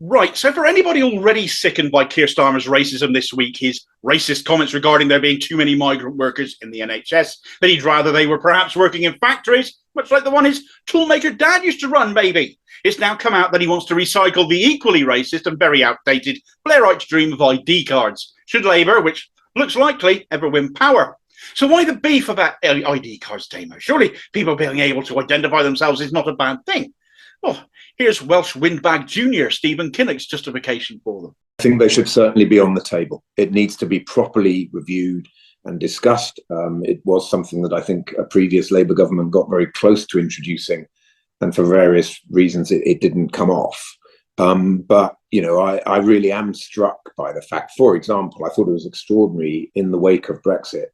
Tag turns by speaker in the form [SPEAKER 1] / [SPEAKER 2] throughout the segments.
[SPEAKER 1] Right, so for anybody already sickened by Keir Starmer's racism this week, his racist comments regarding there being too many migrant workers in the NHS, that he'd rather they were perhaps working in factories, much like the one his toolmaker dad used to run, maybe. It's now come out that he wants to recycle the equally racist and very outdated Blairite dream of ID cards, should Labour, which looks likely, ever win power. So why the beef about ID cards, Damo? Surely people being able to identify themselves is not a bad thing. Well, here's Welsh windbag junior Stephen Kinnock's justification for them.
[SPEAKER 2] I think they should certainly be on the table. It needs to be properly reviewed and discussed. It was something that I think a previous Labour government got very close to introducing, and for various reasons it didn't come off. But, you know, I really am struck by the fact, for example, I thought it was extraordinary in the wake of Brexit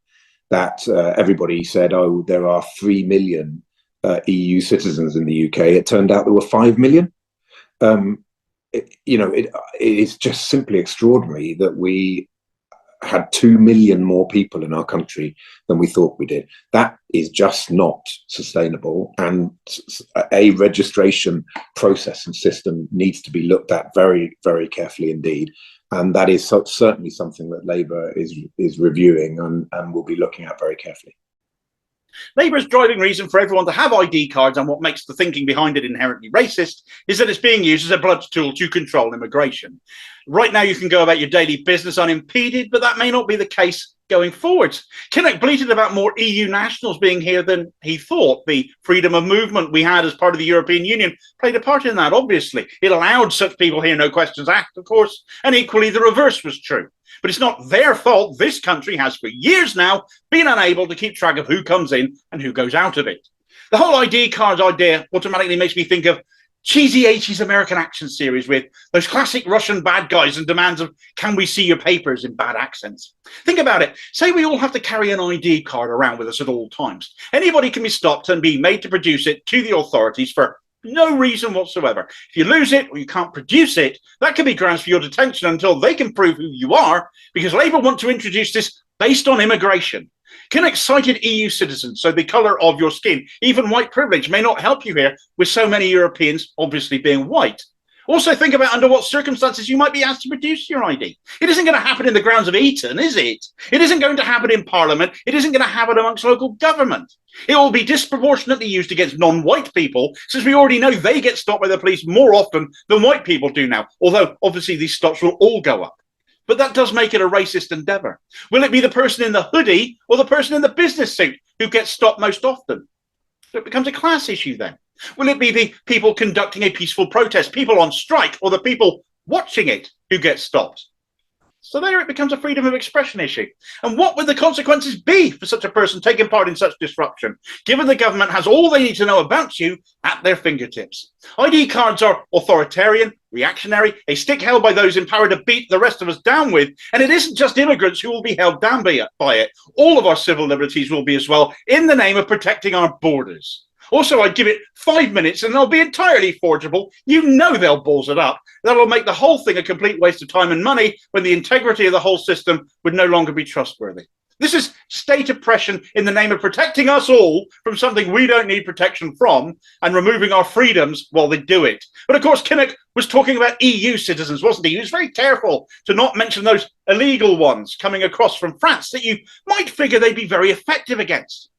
[SPEAKER 2] that everybody said, oh, there are 3 million EU citizens in the UK. It turned out there were 5 million. It is just simply extraordinary that we had 2 million more people in our country than we thought we did. That is just not sustainable, and a registration process and system needs to be looked at very, very carefully indeed. And that is certainly something that Labour is reviewing and will be looking at very carefully.
[SPEAKER 1] Labour's driving reason for everyone to have ID cards, and what makes the thinking behind it inherently racist, is that it's being used as a blunt tool to control immigration. Right now you can go about your daily business unimpeded, but that may not be the case going forwards. Kinnock bleated about more EU nationals being here than he thought. The freedom of movement we had as part of the European Union played a part in that, obviously. It allowed such people here, no questions asked, of course, and equally the reverse was true. But it's not their fault. This country has for years now been unable to keep track of who comes in and who goes out of it. The whole ID cards idea automatically makes me think of cheesy 80s American action series with those classic Russian bad guys and demands of, can we see your papers, in bad accents. Think about it. Say we all have to carry an ID card around with us at all times. Anybody can be stopped and be made to produce it to the authorities for no reason whatsoever. If you lose it or you can't produce it, that can be grounds for your detention until they can prove who you are, because Labour want to introduce this based on immigration. Kinnock cited EU citizens, so the colour of your skin, even white privilege, may not help you here with so many Europeans obviously being white. Also think about under what circumstances you might be asked to produce your ID. It isn't going to happen in the grounds of Eton, is it? It isn't going to happen in Parliament. It isn't going to happen amongst local government. It will be disproportionately used against non-white people, since we already know they get stopped by the police more often than white people do now, although obviously these stops will all go up. But that does make it a racist endeavour. Will it be the person in the hoodie or the person in the business suit who gets stopped most often? So it becomes a class issue then. Will it be the people conducting a peaceful protest, people on strike, or the people watching it who get stopped? So there it becomes a freedom of expression issue. And what would the consequences be for such a person taking part in such disruption, given the government has all they need to know about you at their fingertips? ID cards are authoritarian, reactionary, a stick held by those in power to beat the rest of us down with. And it isn't just immigrants who will be held down by it. All of our civil liberties will be as well, in the name of protecting our borders. Also, I'd give it 5 minutes and they'll be entirely forgeable. You know they'll balls it up. That'll make the whole thing a complete waste of time and money when the integrity of the whole system would no longer be trustworthy. This is state oppression in the name of protecting us all from something we don't need protection from and removing our freedoms while they do it. But of course, Kinnock was talking about EU citizens, wasn't he? He was very careful to not mention those illegal ones coming across from France that you might figure they'd be very effective against.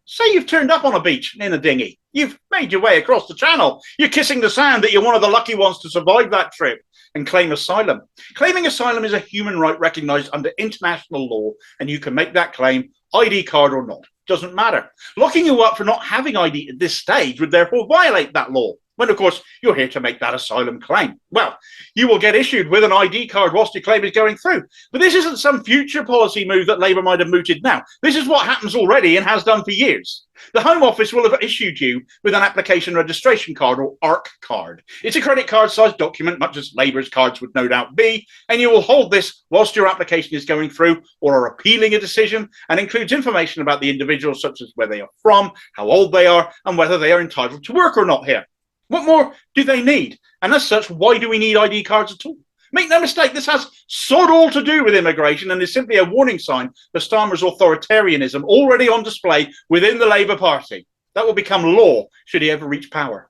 [SPEAKER 1] Say you've turned up on a beach in a dinghy. You've made your way across the channel. You're kissing the sand that you're one of the lucky ones to survive that trip and claim asylum. Claiming asylum is a human right recognised under international law, and you can make that claim, ID card or not. Doesn't matter. Locking you up for not having ID at this stage would therefore violate that law, when of course you're here to make that asylum claim. Well, you will get issued with an ID card whilst your claim is going through. But this isn't some future policy move that Labour might have mooted now. This is what happens already and has done for years. The Home Office will have issued you with an application registration card, or ARC card. It's a credit card sized document, much as Labour's cards would no doubt be, and you will hold this whilst your application is going through or are appealing a decision, and includes information about the individual, such as where they are from, how old they are, and whether they are entitled to work or not here. What more do they need? And as such, why do we need ID cards at all? Make no mistake, this has sod all to do with immigration and is simply a warning sign for Starmer's authoritarianism already on display within the Labour Party. That will become law should he ever reach power.